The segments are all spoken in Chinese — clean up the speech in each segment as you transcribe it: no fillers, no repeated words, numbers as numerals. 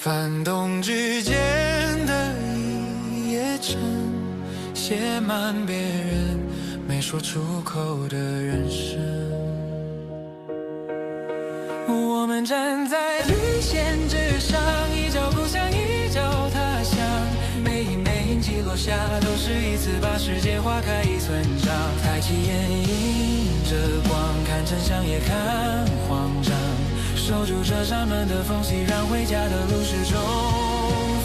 翻动指尖的一页纸，写满别人没说出口的人生。我们站在绿线之上，一脚故乡，一脚他乡。每一枚印记落下，都是一次把世界划开一寸长。抬起眼，迎着光，看真相也看慌张。守住这扇门的缝隙，让回家的路始终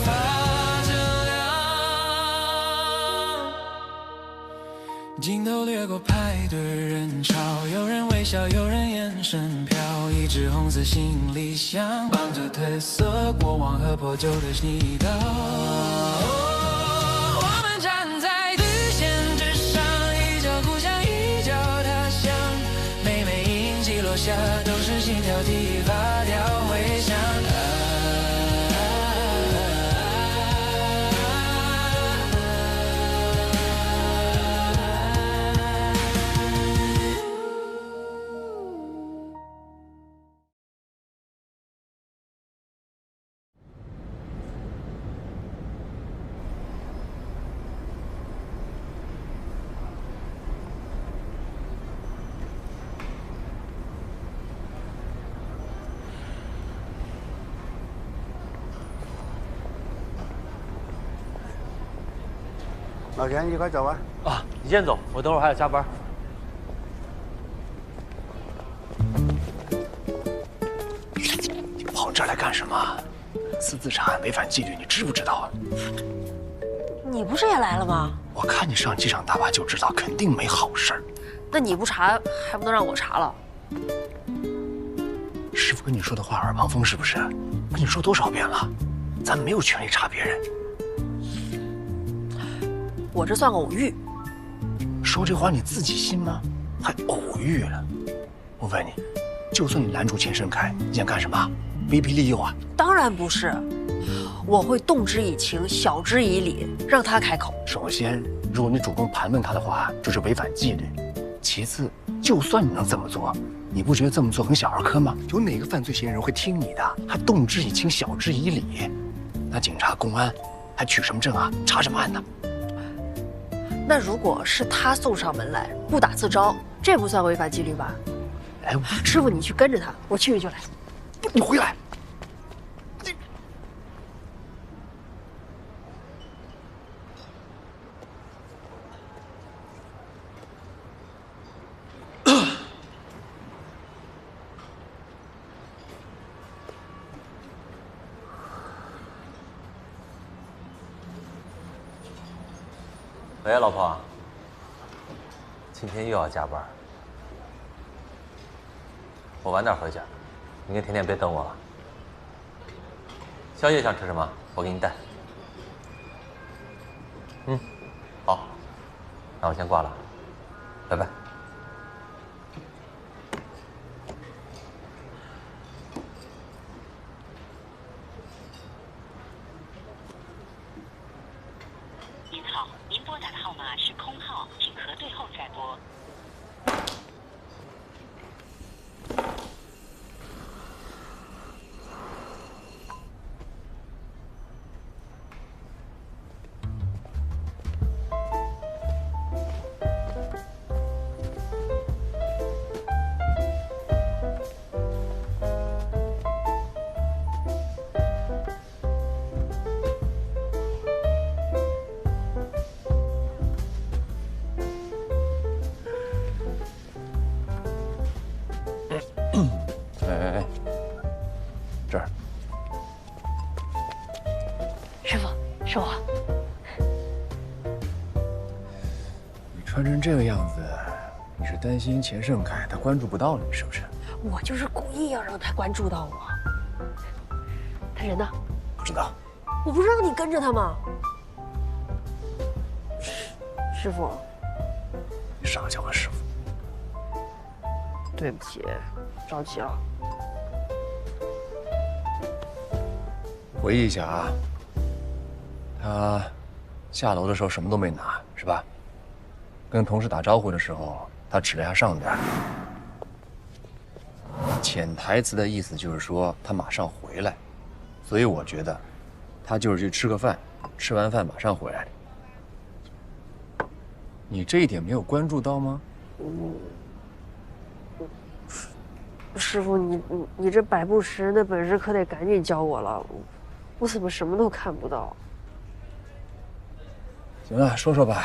发着亮。镜头掠过排队人潮，有人微笑，有人眼神飘。一支红色行李箱，绑着褪色过往和破旧的泥道。我们站在绿线之上，一脚故乡，一脚他乡。每枚印记落下，都是心跳踢发条回响。老田，一块走啊！啊，你先走，我等会儿还要加班。你跑这儿来干什么？私自查案违反纪律，你知不知道啊？你不是也来了吗？我看你上机场大巴就知道，肯定没好事儿。那你不查，还不能让我查了？师傅跟你说的话耳旁风是不是？跟你说多少遍了，咱没有权利查别人。我这算偶遇。说这话你自己信吗？还偶遇了？我问你，就算你拦住钱盛开，你想干什么？威逼利诱啊？当然不是，我会动之以情，晓之以理，让他开口。首先，如果你主动盘问他的话，就是违反纪律。其次，就算你能这么做，你不觉得这么做很小儿科吗？有哪个犯罪嫌疑人会听你的？还动之以情，晓之以理？那警察、公安还取什么证啊？查什么案呢？那如果是他送上门来，不打自招，这不算违反纪律吧？哎，师傅，你去跟着他，我去就来。不，你回来！喂，老婆，今天又要加班，我晚点回去，你跟甜甜别等我了。宵夜想吃什么？我给你带。嗯，好，那我先挂了，拜拜。您好，您拨打的号码是空号，请核对后再拨。哎，这儿。师傅，是我。你穿成这个样子，你是担心钱盛凯他关注不到你是不是？我就是故意要让他关注到我。他人呢？不知道。我不是让你跟着他吗？师傅，你傻叫我师傅。对不起，着急了。回忆一下啊，他下楼的时候什么都没拿，是吧？跟同事打招呼的时候，他指了一下上边。潜台词的意思就是说他马上回来，所以我觉得，他就是去吃个饭，吃完饭马上回来的。你这一点没有关注到吗？师傅，你这百步识人的本事可得赶紧教我了，我怎么什么都看不到？行了，说说吧，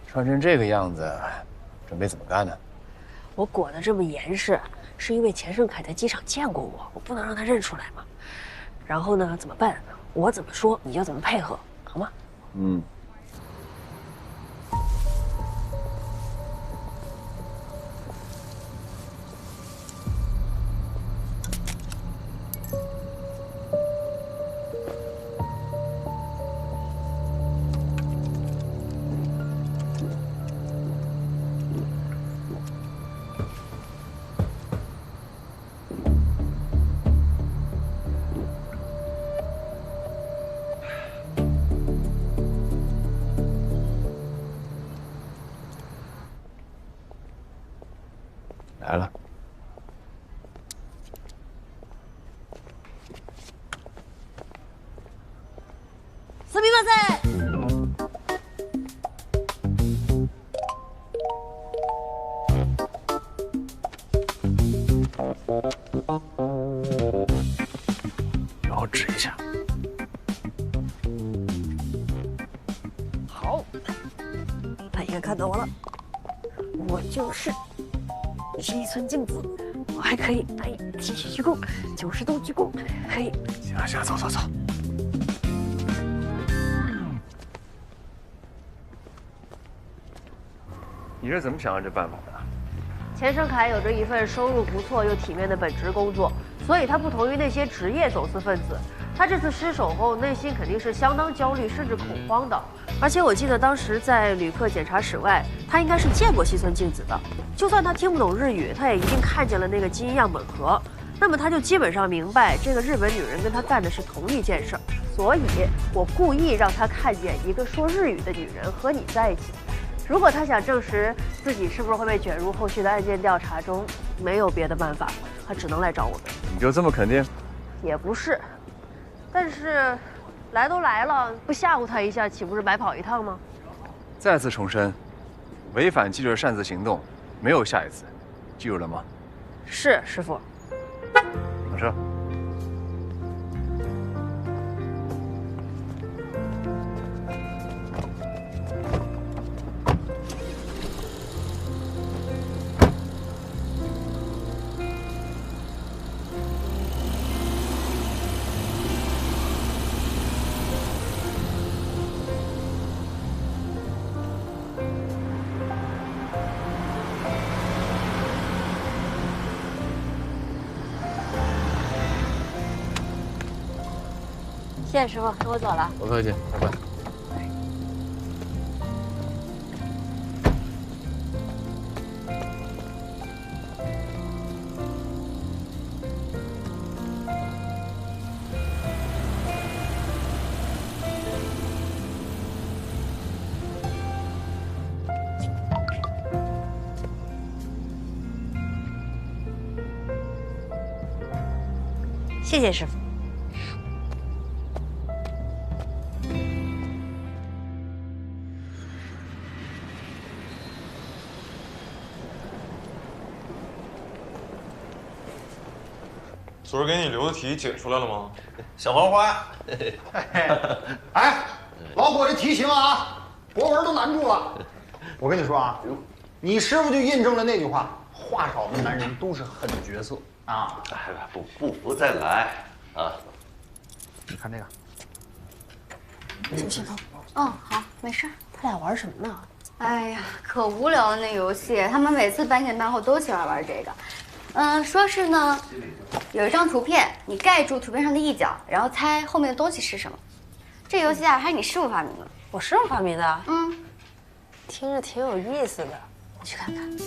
穿成这个样子，准备怎么干呢？我裹得这么严实，是因为钱盛凯在机场见过我，我不能让他认出来嘛。然后呢，怎么办？我怎么说你就怎么配合，好吗？嗯。来了。すみません。然后指一下。好，他应该看到我了。我就是一寸镜子，我还可以提起鞠躬，90度鞠躬，可以。行了行了，走走走。你是怎么想到这办法的？钱盛凯有着一份收入不错又体面的本职工作，所以他不同于那些职业走私分子。他这次失手后，内心肯定是相当焦虑，甚至恐慌的。而且我记得当时在旅客检查室外，他应该是见过西村镜子的。就算他听不懂日语，他也一定看见了那个基因样本盒。那么他就基本上明白，这个日本女人跟他干的是同一件事儿。所以我故意让他看见一个说日语的女人和你在一起。如果他想证实自己是不是会被卷入后续的案件调查中，没有别的办法，他只能来找我们。你就这么肯定？也不是，但是来都来了，不吓唬他一下，岂不是白跑一趟吗？再次重申，违反纪律擅自行动，没有下一次，记住了吗？是，师傅。上车。谢谢师傅，那我走了。不客气，拜拜。谢谢师傅。昨儿给你留的题解出来了吗？小黄花，哎，老伙计提醒啊，博文都难住了。我跟你说啊，你师傅就印证了那句话：话少的男人都是狠角色啊。哎，不服再来啊！你看这个，先头。哦，好，没事。他俩玩什么呢？哎呀，可无聊了那游戏，他们每次半前半后都喜欢玩这个。说是呢，有一张图片，你盖住图片上的一角，然后猜后面的东西是什么。这游戏啊，还是你师傅发明的。我师傅发明的。嗯，听着挺有意思的，你去看看。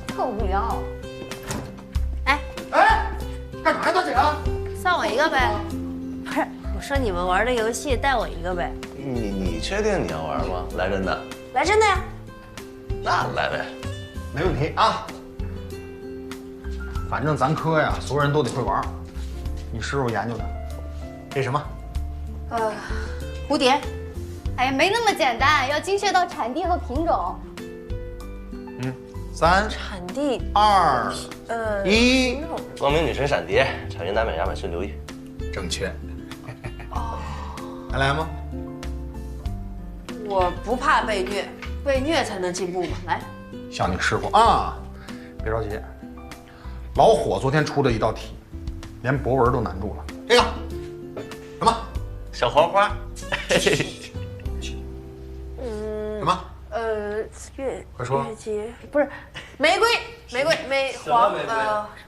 特无聊。哎，干啥呀，大姐？算我一个呗。不是，我说你们玩的游戏带我一个呗。你确定你要玩吗？来真的？来真的呀。那来呗。没问题啊。反正咱科呀，所有人都得会玩。你师傅研究的，这什么？蝴蝶。哎呀，没那么简单，要精确到产地和品种。 3、产地2、1，光明女神闪蝶，产于南美亚马逊流域。正确。还来吗？我不怕被虐，被虐才能进步嘛。来，向你师傅啊，别着急。老火昨天出的一道题，连博文都难住了。这个什么？小黄花。什么？快说。月季不是玫瑰，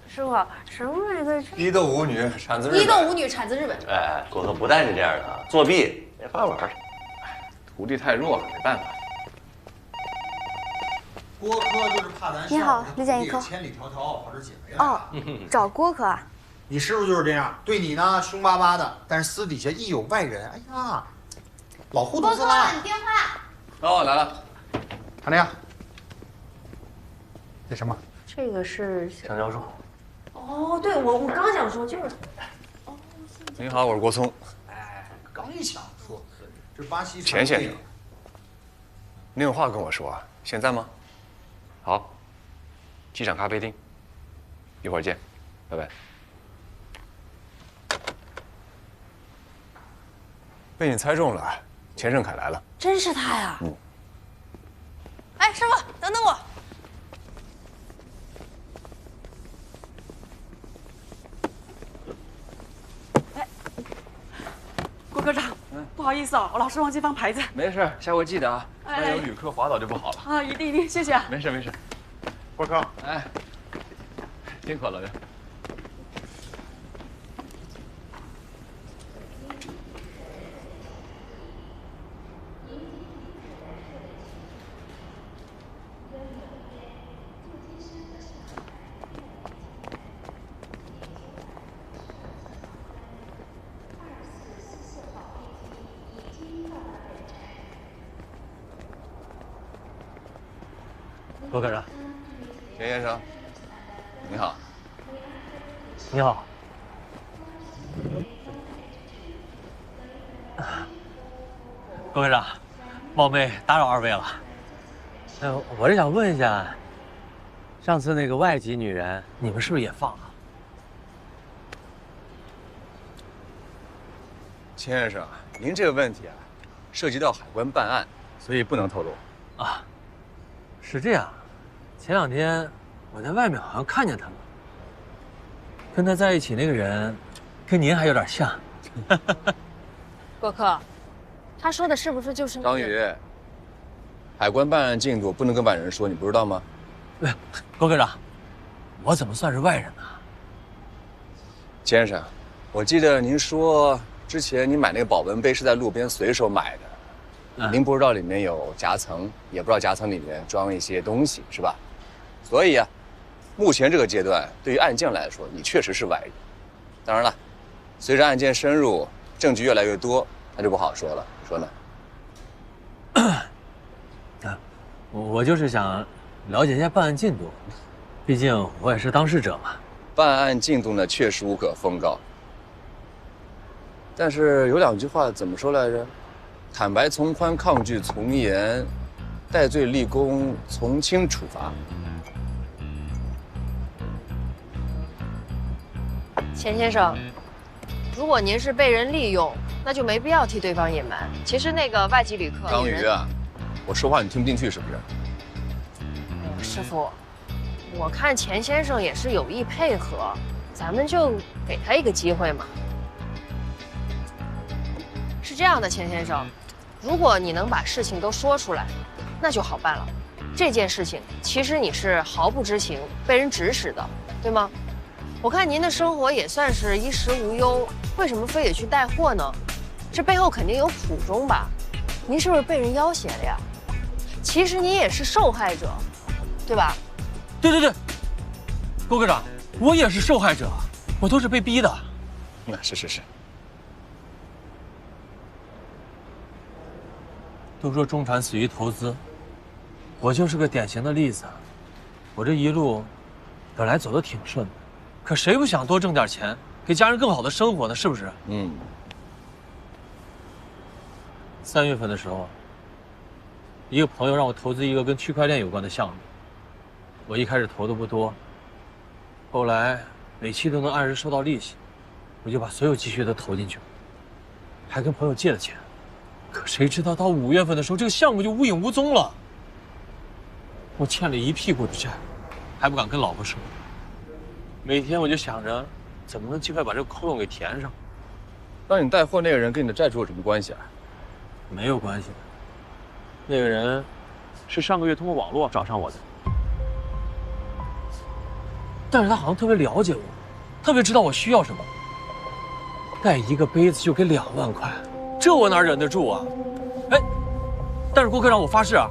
师傅好，什么玫瑰？伊豆舞女产自日本。伊豆舞女产自日本。哎，果壳不带你这样的啊，作弊没法玩。徒弟太弱了，没办法。郭科就是怕咱你好，李简一科。千里迢迢跑这解围哦，找郭科啊？你师傅就是这样，对你呢凶巴巴的，但是私底下一有外人，哎呀，老糊涂郭科，子了。你电话。哦，来了。看这个，这什么？这个是香蕉树。哦，对我刚想说就是。您好，我是郭聪。哎，刚想说，这巴西钱先生，你有话跟我说啊？现在吗？好，机场咖啡厅，一会儿见，拜拜。被你猜中了，钱盛凯来了。真是他呀！哎，师傅，等等我。哎，郭科长，不好意思啊，我老是忘记放牌子。没事，下回记得啊。万一有旅客滑倒就不好了。啊，一定，谢谢啊。没事没事。郭科，哎，辛苦了。郭科长，钱先生，你好。你好。郭科长，冒昧打扰二位了。我是想问一下，上次那个外籍女人，你们是不是也放了？钱先生，您这个问题啊，涉及到海关办案，所以不能透露。啊，是这样。前2天我在外面好像看见他们，跟他在一起那个人，跟您还有点像。郭科，他说的是不是就是张宇，海关办案进度不能跟外人说，你不知道吗？郭科长，我怎么算是外人呢？先生，我记得您说之前您买那个保温杯是在路边随手买的，您不知道里面有夹层，也不知道夹层里面装一些东西，是吧？所以啊，目前这个阶段，对于案件来说，你确实是外人。当然了，随着案件深入，证据越来越多，那就不好说了，你说呢？我就是想了解一下办案进度，毕竟我也是当事者嘛。办案进度呢，确实无可奉告。但是有2句话怎么说来着？坦白从宽，抗拒从严，戴罪立功，从轻处罚。钱先生，如果您是被人利用，那就没必要替对方隐瞒。其实那个外籍旅客，张宇啊，我说话你听不进去是不是？师傅，我看钱先生也是有意配合，咱们就给他一个机会嘛。是这样的，钱先生，如果你能把事情都说出来，那就好办了。这件事情其实你是毫不知情，被人指使的，对吗？我看您的生活也算是衣食无忧，为什么非得去带货呢？这背后肯定有苦衷吧？您是不是被人要挟了呀？其实您也是受害者，对吧？对，郭科长，我也是受害者，我都是被逼的。是。都说中产死于投资，我就是个典型的例子。我这一路本来走得挺顺的，可谁不想多挣点钱，给家人更好的生活呢？是不是？ 3月份的时候，一个朋友让我投资一个跟区块链有关的项目。我一开始投的不多，后来每期都能按时收到利息，我就把所有积蓄都投进去了，还跟朋友借了钱。可谁知道到5月份的时候，这个项目就无影无踪了。我欠了一屁股的债，还不敢跟老婆说。每天我就想着，怎么能尽快把这个窟窿给填上。让你带货那个人跟你的债主有什么关系啊？没有关系。那个人是上个月通过网络找上我的，但是他好像特别了解我，特别知道我需要什么。带一个杯子就给2万块，这我哪忍得住啊？哎，但是郭科长，我发誓啊，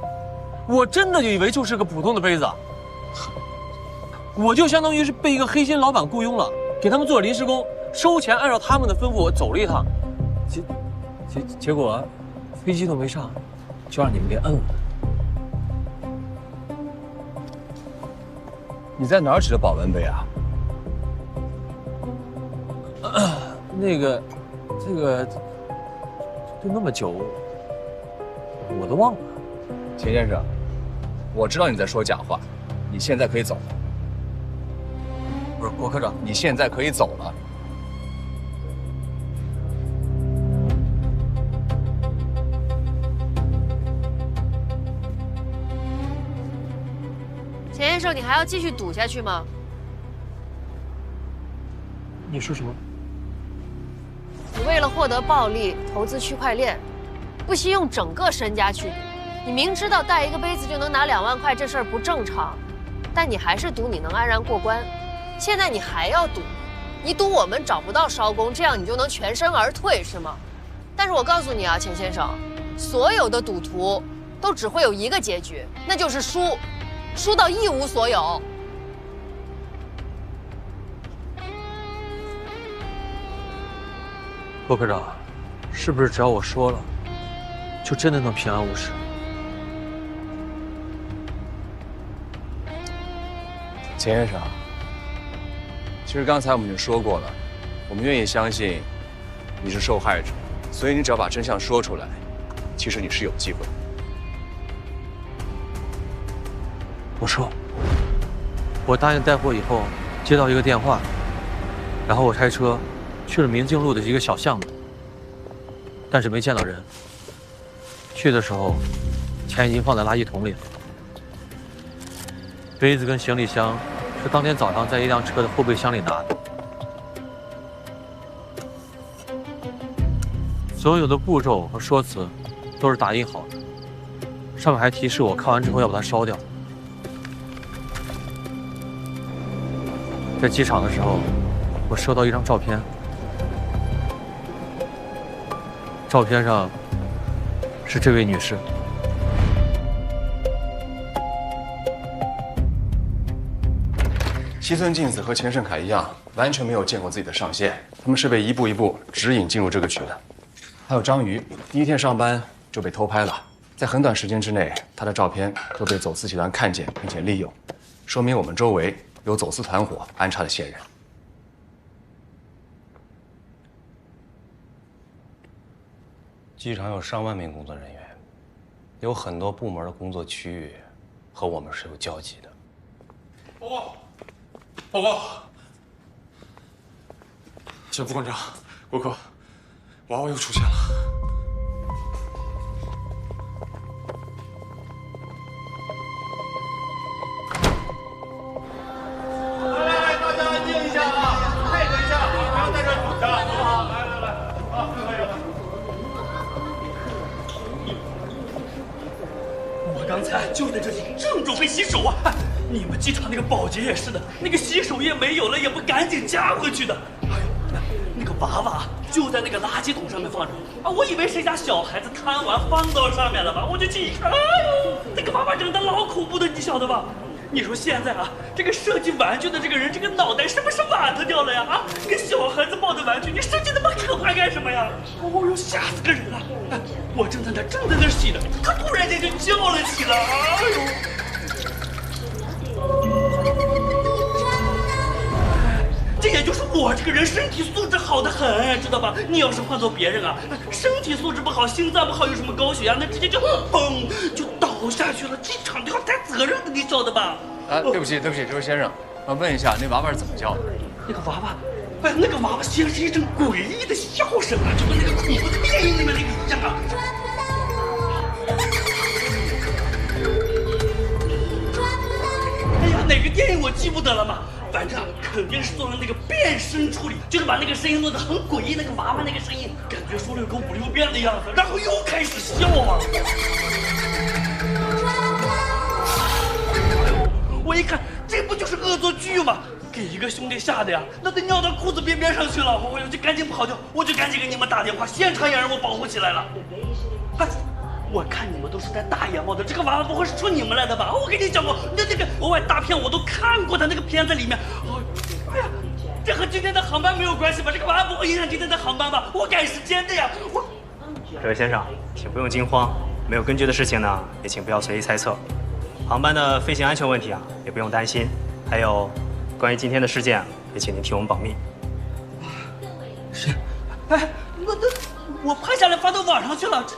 我真的以为就是个普通的杯子，我就相当于是被一个黑心老板雇佣了，给他们做临时工，收钱按照他们的吩咐我走了一趟，结果飞机都没上，就让你们给摁了。你在哪儿取的保温杯啊？这个，都那么久，我都忘了。钱先生，我知道你在说假话，你现在可以走了。不是郭科长，你现在可以走了。钱先生，你还要继续赌下去吗？你说什么？你为了获得暴利投资区块链，不惜用整个身家去赌。你明知道带一个杯子就能拿2万块，这事儿不正常，但你还是赌你能安然过关。现在你还要赌，你赌我们找不到艄公，这样你就能全身而退是吗？但是我告诉你啊，钱先生，所有的赌徒都只会有一个结局，那就是输，输到一无所有。郭科长，是不是只要我说了，就真的能平安无事？钱先生，其实刚才我们已经说过了，我们愿意相信你是受害者，所以你只要把真相说出来，其实你是有机会的。我说，我答应带货以后，接到一个电话，然后我开车去了明镜路的一个小巷子，但是没见到人。去的时候，钱已经放在垃圾桶里了。杯子跟行李箱是当天早上在一辆车的后备箱里拿的。所有的步骤和说辞都是打印好的，上面还提示我看完之后要把它烧掉。在机场的时候，我收到一张照片，照片上是这位女士。西村静子和钱盛凯一样，完全没有见过自己的上线，他们是被一步一步指引进入这个局的。还有张瑜，第1天上班就被偷拍了，在很短时间之内，他的照片都被走私集团看见并且利用，说明我们周围有走私团伙安插的线人。机场有上万名工作人员，有很多部门的工作区域和我们是有交集的。报告，报告，前副馆长，郭科，娃娃又出现了。来，大家安静一下啊，配合一下，不要在这堵着，好不好？来，啊，我刚才就在这里，正准备洗手啊！你们机场那个保洁也是的，那个洗手液没有了，也不赶紧加回去的。哎呦，那个娃娃就在那个垃圾桶上面放着啊！我以为谁家小孩子贪玩放到上面了吧，我就进一看，哎呦，那个娃娃整的老恐怖的，你晓得吧？你说现在啊，这个设计玩具的这个人，这个脑袋是不是瓦特掉了呀？啊，给小孩子抱的玩具，你设计那么可怕干什么呀？哦呦，吓死个人了！哎，我正在那洗呢，他突然间就叫了起来，哎呦！这也就是我这个人身体素质好的很，知道吧？你要是换做别人啊，身体素质不好，心脏不好，有什么高血压，那直接就嘣就倒下去了。这场都要担责任的，你晓得吧？啊，对不起，这位先生，我问一下，那娃娃是怎么叫的？那个娃娃，哎，那个娃娃先是一阵诡异的笑声啊，就跟那个恐怖电影里面那个一样啊。哎呀，哪个电影我记不得了嘛。反正肯定是做了那个变声处理，就是把那个声音做得很诡异，那个娃娃那个声音，感觉说了有个5、6遍的样子，然后又开始笑啊！哎呦，我一看，这不就是恶作剧吗？给一个兄弟吓的呀，那得尿到裤子边上去了，我就赶紧跑掉，我就赶紧给你们打电话，现场也让我保护起来了。哎，我看你们都是戴大檐帽的，这个娃娃不会是冲你们来的吧？我跟你讲过，那个国外大片我都看过的，那个片子里面，哎呀，这和今天的航班没有关系吧？这个娃娃不会影响今天的航班吧？我赶时间的呀！这位先生，请不用惊慌，没有根据的事情呢，也请不要随意猜测。航班的飞行安全问题啊，也不用担心。还有，关于今天的事件，也请您替我们保密。是，哎，我拍下来发到网上去了，这，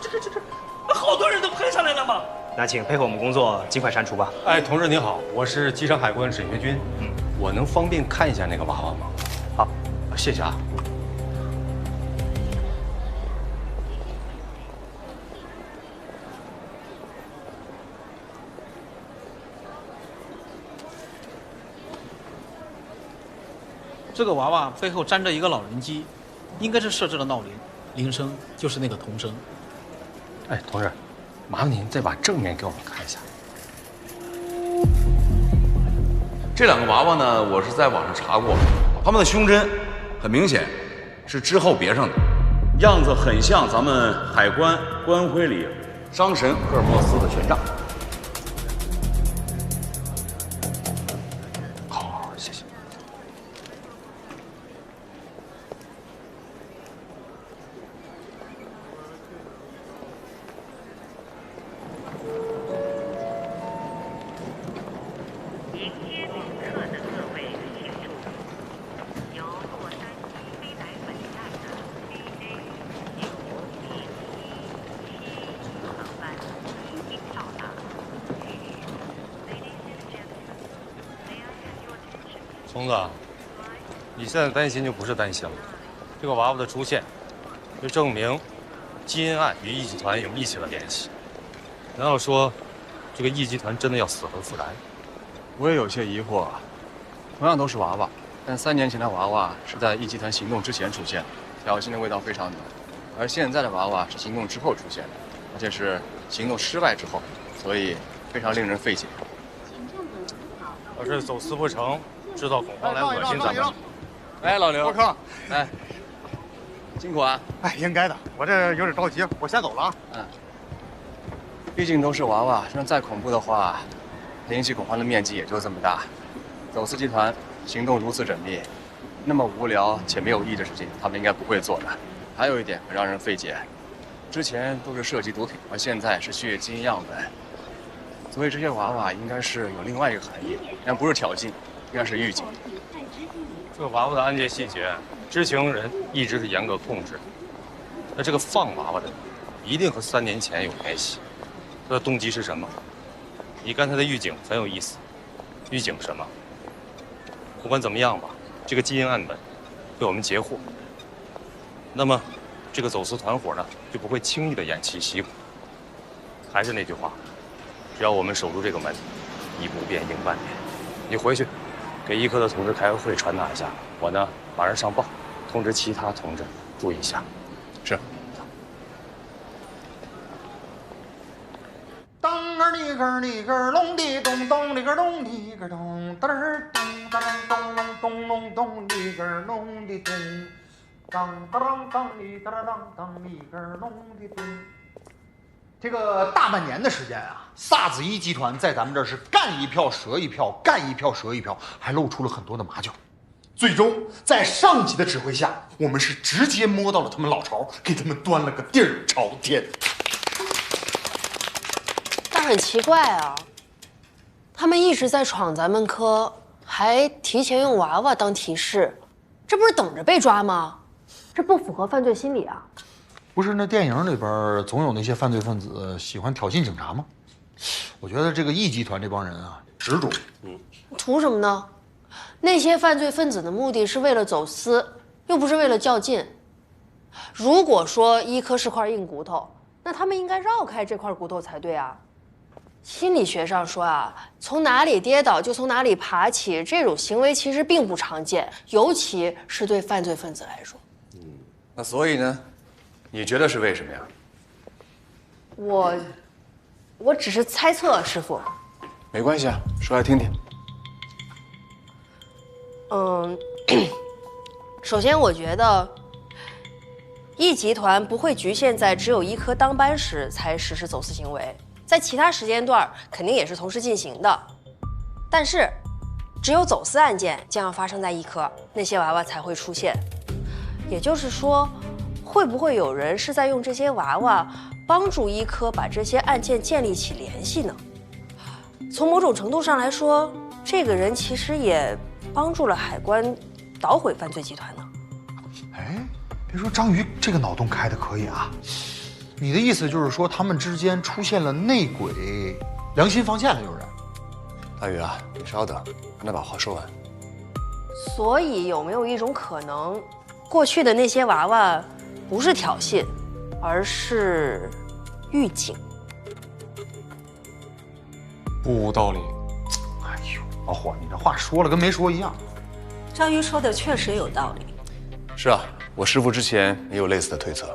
好多人都拍下来了嘛。那请配合我们工作，尽快删除吧。哎，同志您好，我是机场海关沈学军。我能方便看一下那个娃娃吗？好，谢谢啊。这个娃娃背后粘着一个老人机，应该是设置了闹铃，铃声就是那个童声。哎，同志，麻烦您再把正面给我们看一下。这2个娃娃呢，我是在网上查过，他们的胸针很明显是之后别上的，样子很像咱们海关官徽里商神赫尔墨斯的权杖。好，谢谢。聪子，你现在担心就不是担心了。这个娃娃的出现，就证明基因案与 E 集团有密切的联系。难道说，这个 E 集团真的要死而复燃？我也有些疑惑。同样都是娃娃，但3年前的娃娃是在 E 集团行动之前出现的，挑衅的味道非常浓；而现在的娃娃是行动之后出现的，而且是行动失败之后，所以非常令人费解。要是走私不成，制造恐慌来恶心咱们。哎，老刘，过客，哎，辛苦啊！哎，应该的，我这有点着急，我先走了啊。毕竟都是娃娃，就算再恐怖的话，引起恐慌的面积也就这么大。走私集团行动如此缜密，那么无聊且没有意义的事情，他们应该不会做的。还有一点很让人费解，之前都是涉及毒品，而现在是血液基因样本，所以这些娃娃应该是有另外一个含义，但不是挑衅，应该是预警。这个娃娃的案件细节，知情人一直是严格控制。那这个放娃娃的人，一定和3年前有联系。他的动机是什么？你刚才的预警很有意思，预警什么？不管怎么样吧，这个基因案本被我们截获，那么这个走私团伙呢，就不会轻易的偃旗息鼓。还是那句话，只要我们守住这个门，以不变应万变。你回去给医科的同志开个会，传达一下。我呢，马上上报，通知其他同志注意一下。是。当儿里个里个隆的咚咚里个咚里个咚嘚儿咚嘚儿咚隆咚隆咚里个隆的咚，当当当里当当当里个隆的咚。这个大半年的时间啊，SARS 1集团在咱们这儿是干一票折一票，干一票折一票，还露出了很多的马脚。最终在上级的指挥下，我们是直接摸到了他们老巢，给他们端了个底儿朝天。但很奇怪啊，他们一直在闯咱们科，还提前用娃娃当提示，这不是等着被抓吗？这不符合犯罪心理啊！不是那电影里边总有那些犯罪分子喜欢挑衅警察吗？我觉得这个E集团这帮人啊，执着。图什么呢？那些犯罪分子的目的是为了走私，又不是为了较劲。如果说一科是块硬骨头，那他们应该绕开这块骨头才对啊。心理学上说啊，从哪里跌倒就从哪里爬起，这种行为其实并不常见，尤其是对犯罪分子来说。那所以呢，你觉得是为什么呀？我只是猜测，师傅。没关系啊，说来听听。首先我觉得E集团不会局限在只有一科当班时才实施走私行为，在其他时间段肯定也是同时进行的。但是，只有走私案件将要发生在一科，那些娃娃才会出现。也就是说，会不会有人是在用这些娃娃帮助一科把这些案件建立起联系呢？从某种程度上来说，这个人其实也帮助了海关捣毁犯罪集团呢。哎，别说章鱼这个脑洞开的可以啊！你的意思就是说，他们之间出现了内鬼，良心发现了有人？大宇啊，你稍等，让他把话说完。所以有没有一种可能，过去的那些娃娃不是挑衅，而是预警？不无道理。哎呦，老伙，你这话说了跟没说一样。章鱼说的确实有道理。是啊，我师傅之前也有类似的推测。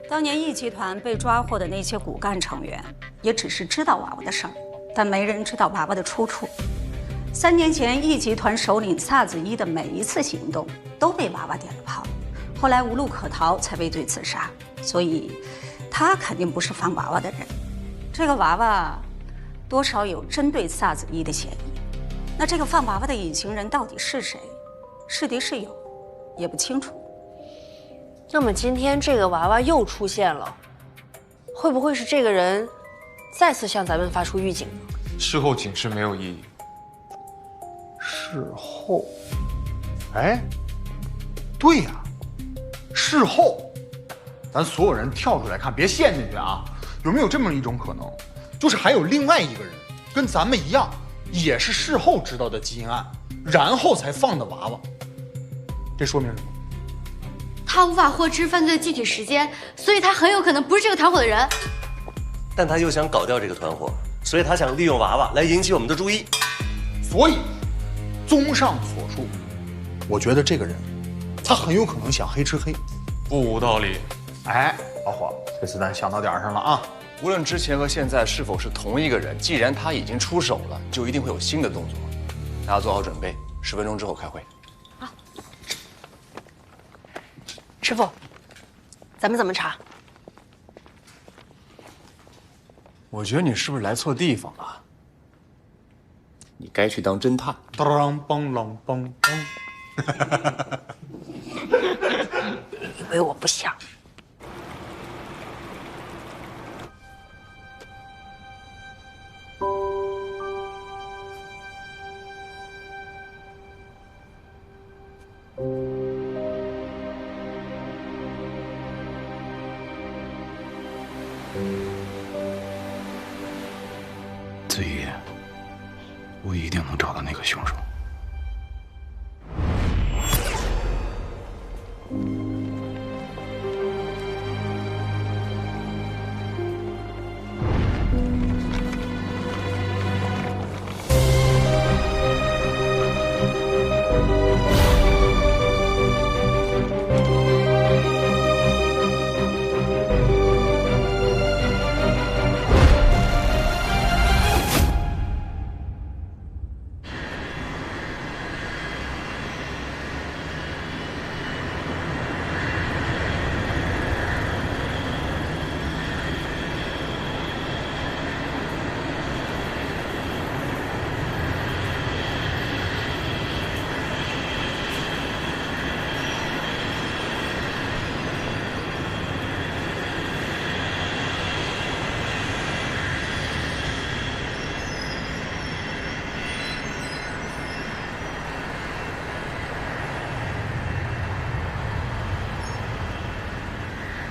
当年E集团被抓获的那些骨干成员，也只是知道娃娃的事儿，但没人知道娃娃的出处。3年前，E集团首领萨子一的每一次行动都被娃娃点了炮，后来无路可逃才畏罪自杀，所以他肯定不是放娃娃的人。这个娃娃多少有针对萨子一的嫌疑。那这个放娃娃的隐形人到底是谁？是敌是友，也不清楚。那么今天这个娃娃又出现了，会不会是这个人再次向咱们发出预警呢？事后警示没有意义。事后，哎，对呀，事后，咱所有人跳出来看，别陷进去啊！有没有这么一种可能，就是还有另外一个人跟咱们一样，也是事后知道的基因案，然后才放的娃娃？这说明什么？他无法获知犯罪具体时间，所以他很有可能不是这个团伙的人。但他又想搞掉这个团伙，所以他想利用娃娃来引起我们的注意。所以，综上所述，我觉得这个人，他很有可能想黑吃黑。不无道理。哎，老伙，这次咱想到点儿上了啊！无论之前和现在是否是同一个人，既然他已经出手了，就一定会有新的动作。大家做好准备，10分钟之后开会。师傅，咱们怎么查？我觉得你是不是来错地方了？你该去当侦探。当梆啷梆梆。以为我不想？子怡，我一定能找到那个凶手。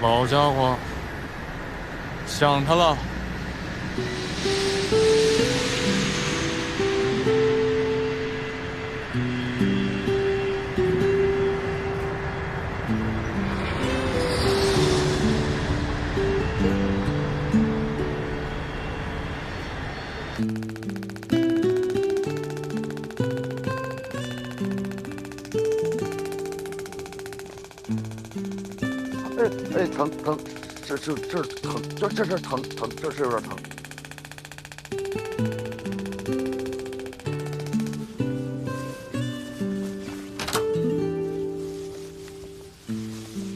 老家伙，想他了。哎，疼，这疼，这疼，这是有点疼。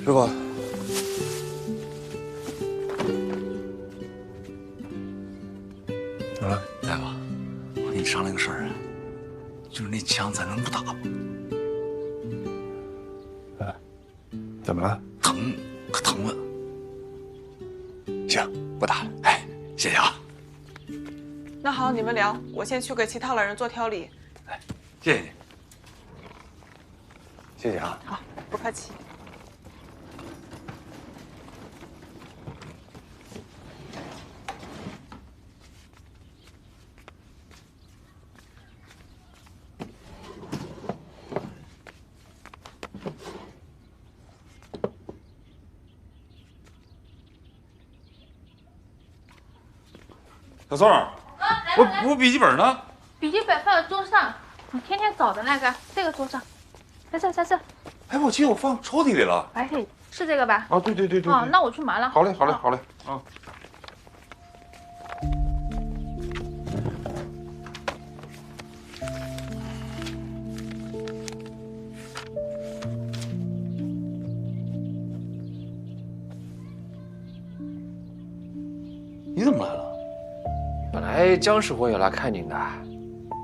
师傅，怎么了，大夫？我跟你商量个事儿啊，就是那枪咱能不打吗？怎么了？疼，可疼了。行，不打了。哎，谢谢啊。那好，你们聊，我先去给其他老人做调理。谢谢你。谢谢啊。好，不客气。小宋儿，我笔记本呢？笔记本放在桌上，你天天找的那个，这个桌上，在这。哎，我记得我放抽屉里了。哎嘿，是这个吧？啊，对。哦，那我去忙了。好嘞啊。你怎么来了？本来姜师傅也来看您的，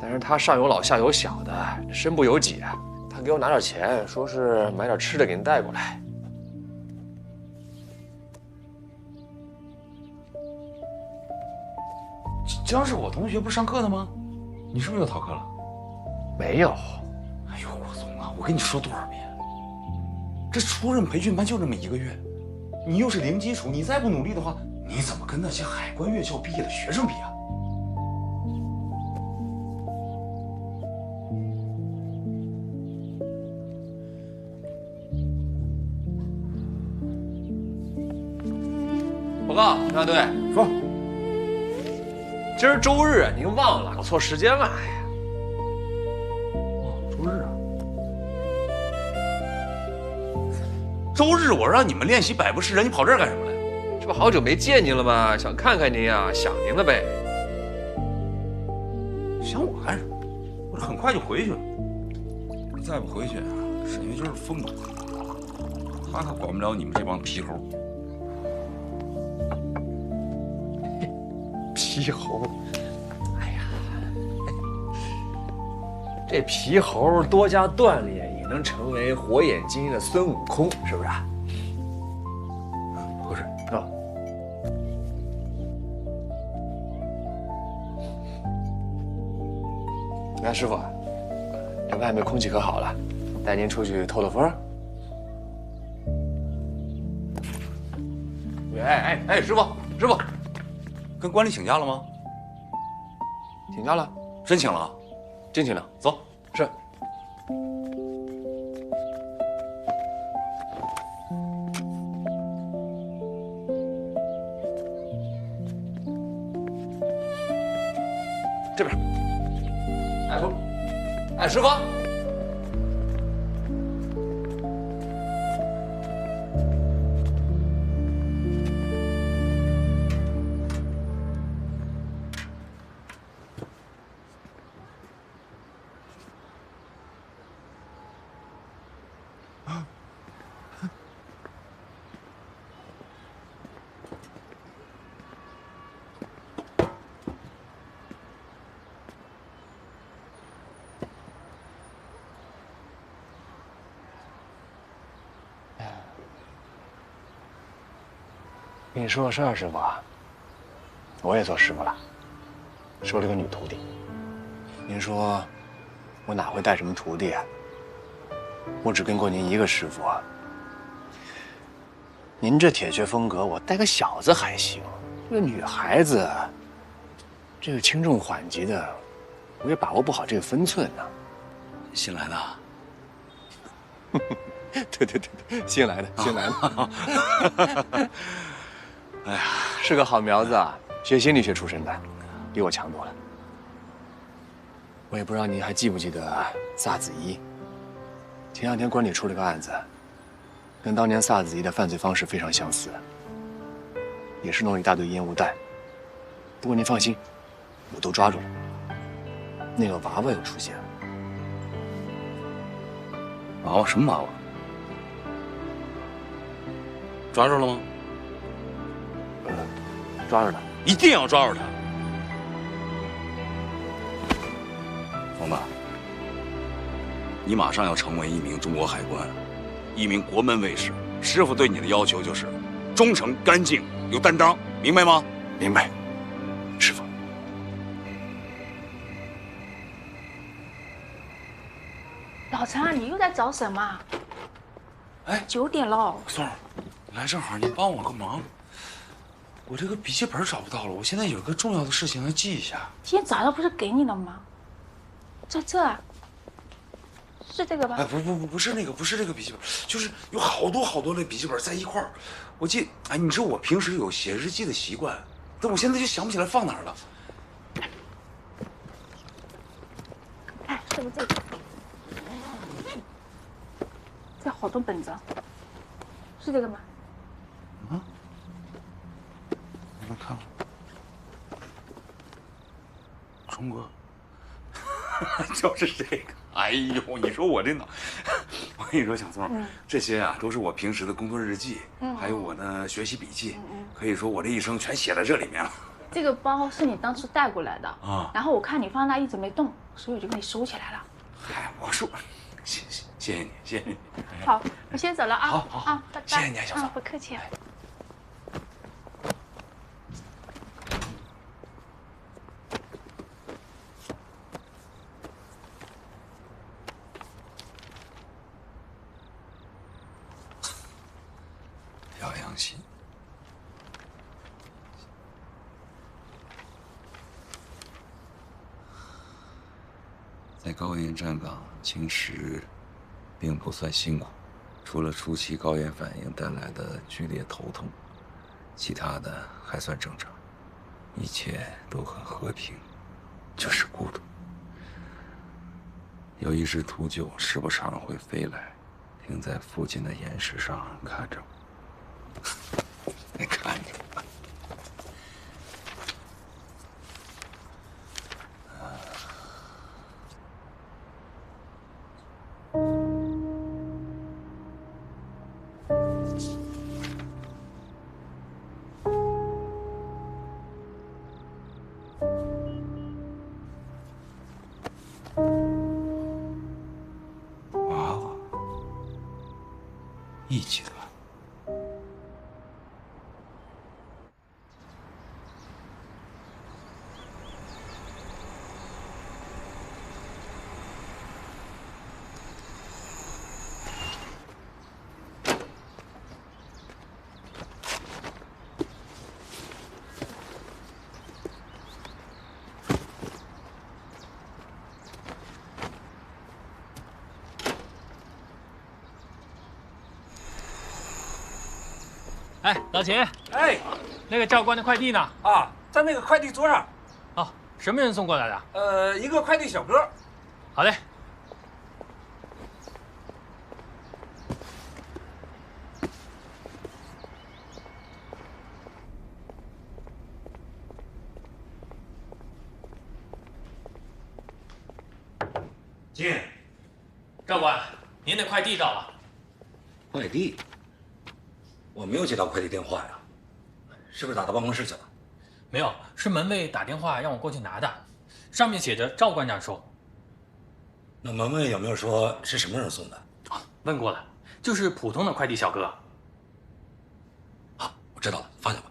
但是他上有老下有小的，身不由己，他给我拿点钱，说是买点吃的给您带过来。姜是我同学，不是上课的吗？你是不是又逃课了？没有。哎呦，我总啊，我跟你说多少遍，这初任培训班就这么1个月，你又是零基础，你再不努力的话，你怎么跟那些海关院校毕业的学生比啊？报告，中央队，说，今儿周日，您忘了，搞错时间了。哎呀，周日啊，周日我让你们练习百步诗人，你跑这儿干什么来？这不好久没见您了吗？想看看您呀，想您了呗。想我干什么？我这很快就回去了。再不回去啊，沈月就是疯了，他可管不了你们这帮皮猴。皮猴，哎呀，这皮猴多加锻炼也能成为火眼金睛的孙悟空，是不是？不是啊。你看师傅，这外面空气可好了，带您出去透透风。哎，师傅，跟关里请假了吗？请假了，真请了，真请了。走，是。这边。哎，师傅。跟你说个事儿，师傅，我也做师傅了，收了个女徒弟。您说，我哪会带什么徒弟啊？我只跟过您一个师傅，您这铁血风格，我带个小子还行，这个女孩子，这个轻重缓急的，我也把握不好这个分寸呢。新来的？对，新来的。哎呀，是个好苗子啊，学心理学出身的，比我强多了。我也不知道您还记不记得萨子怡？前两天关里出了个案子，跟当年萨子怡的犯罪方式非常相似，也是弄了一大堆烟雾弹。不过您放心，我都抓住了。那个娃娃又出现了。娃娃什么娃娃？抓住了吗？抓住了，一定要抓住他。冯子，你马上要成为一名中国海关，一名国门卫士。师傅对你的要求就是忠诚、干净、有担当，明白吗？明白，师傅。老陈啊，你又在找什么？哎，9点了。松儿，来正好，你帮我个忙。我这个笔记本找不到了，我现在有个重要的事情要记一下。今天早上不是给你了吗？在这啊，是这个吧？哎，不是那个，不是这个笔记本，就是有好多的笔记本在一块儿。我记，哎，你知道我平时有写日记的习惯，但我现在就想不起来放哪儿了。哎，是不是这个？这好多本子，是这个吗？嗯，我来看看，中国。就是这个，哎呦，你说我这脑，我跟你说，小宋，这些啊都是我平时的工作日记，还有我的学习笔记，可以说我这一生全写在这里面了。这个包是你当时带过来的啊，然后我看你放那一直没动，所以我就给你收起来了。嗨，我说，谢谢你。好，我先走了啊。好啊，拜拜。谢谢你，小宋。不客气。疗养系。在高原站岗清食并不算辛苦，除了初期高原反应带来的剧烈头痛，其他的还算正常，一切都很和平，就是孤独。有一只秃鹫时不常会飞来，停在附近的岩石上看着我。你看着。娃娃，一起团。哎，老秦，哎，那个教官的快递呢？啊，在那个快递桌上。哦，什么人送过来的？一个快递小哥。好嘞。进。教官，您的快递到了。快递？我没有接到快递电话呀，是不是打到办公室去了？没有，是门卫打电话让我过去拿的，上面写着赵馆长收。那门卫有没有说是什么人送的？问过了，就是普通的快递小哥。好，我知道了，放下吧。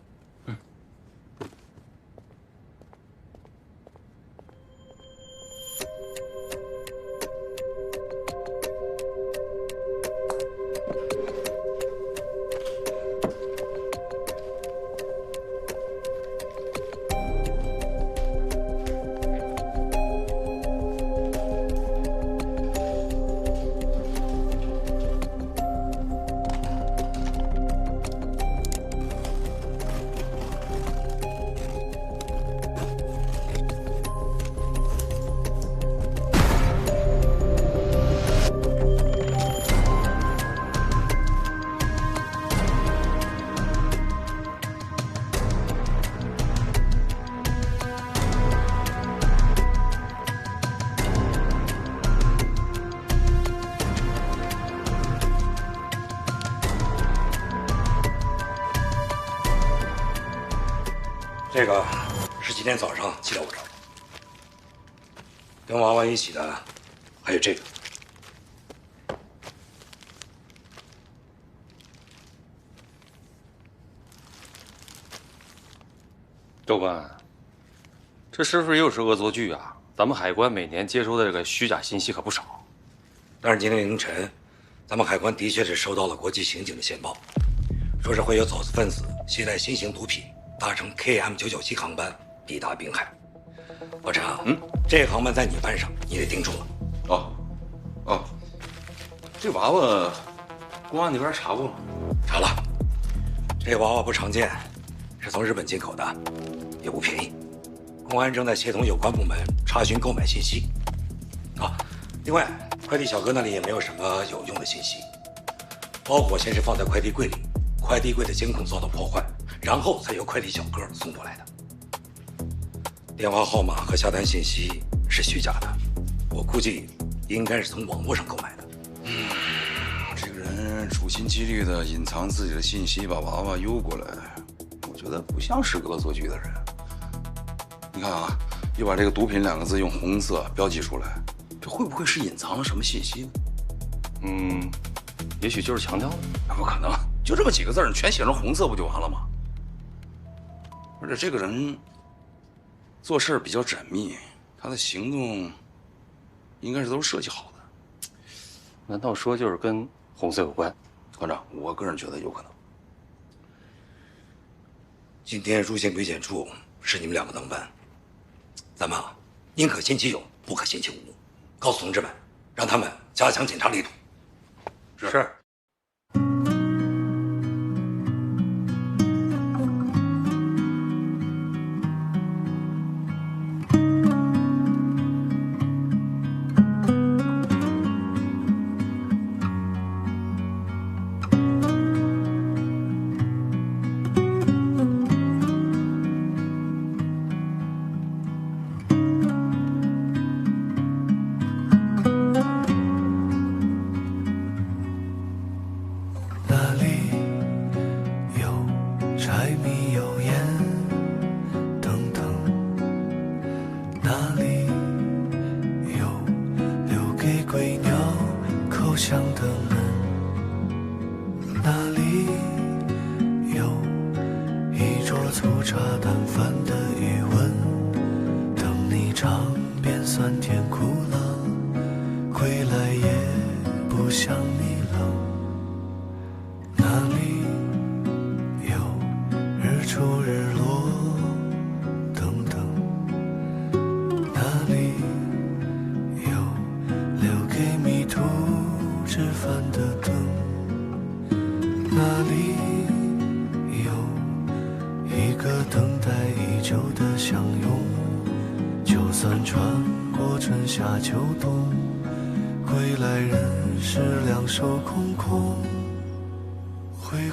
这个是今天早上寄到我这儿，跟娃娃一起的还有这个。周官，这是不是又是恶作剧啊？咱们海关每年接收的这个虚假信息可不少。但是今天凌晨，咱们海关的确是收到了国际刑警的线报，说是会有走私分子携带新型毒品搭乘 KM997航班抵达滨海。老陈啊，这个航班在你班上，你得盯住了。哦，这娃娃，公安那边查过了？查了，这娃娃不常见，是从日本进口的，也不便宜。公安正在协同有关部门查询购买信息。另外，快递小哥那里也没有什么有用的信息。包裹先是放在快递柜里，快递柜的监控遭到破坏，然后才由快递小哥送过来的。电话号码和下单信息是虚假的，我估计应该是从网络上购买的。这个人处心积虑的隐藏自己的信息，把娃娃邮过来，我觉得不像是个恶作剧的人。你看啊，又把这个毒品2个字用红色标记出来，这会不会是隐藏了什么信息呢？也许就是强调的。不可能，就这么几个字，你全写成红色不就完了吗？而且这个人做事比较缜密，他的行动应该是都是设计好的。难道说就是跟红色有关？馆长，我个人觉得有可能。今天入境北检处是你们2个当班，咱们啊，宁可信其有，不可信其无。告诉同志们，让他们加强检查力度。是。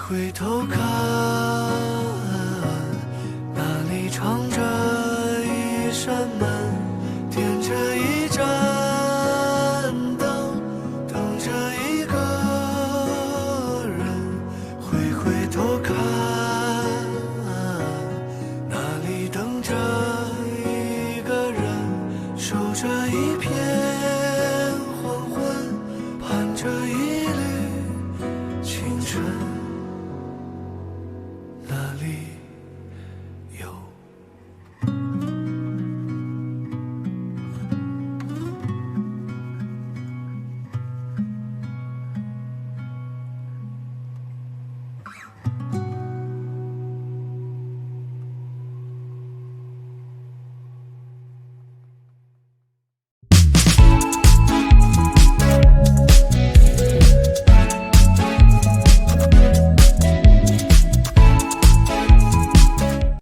回头看，那里藏着一扇门，点着一盏灯，等着一个人。回头看，那里等着一个人，守着一片黄昏，盼着一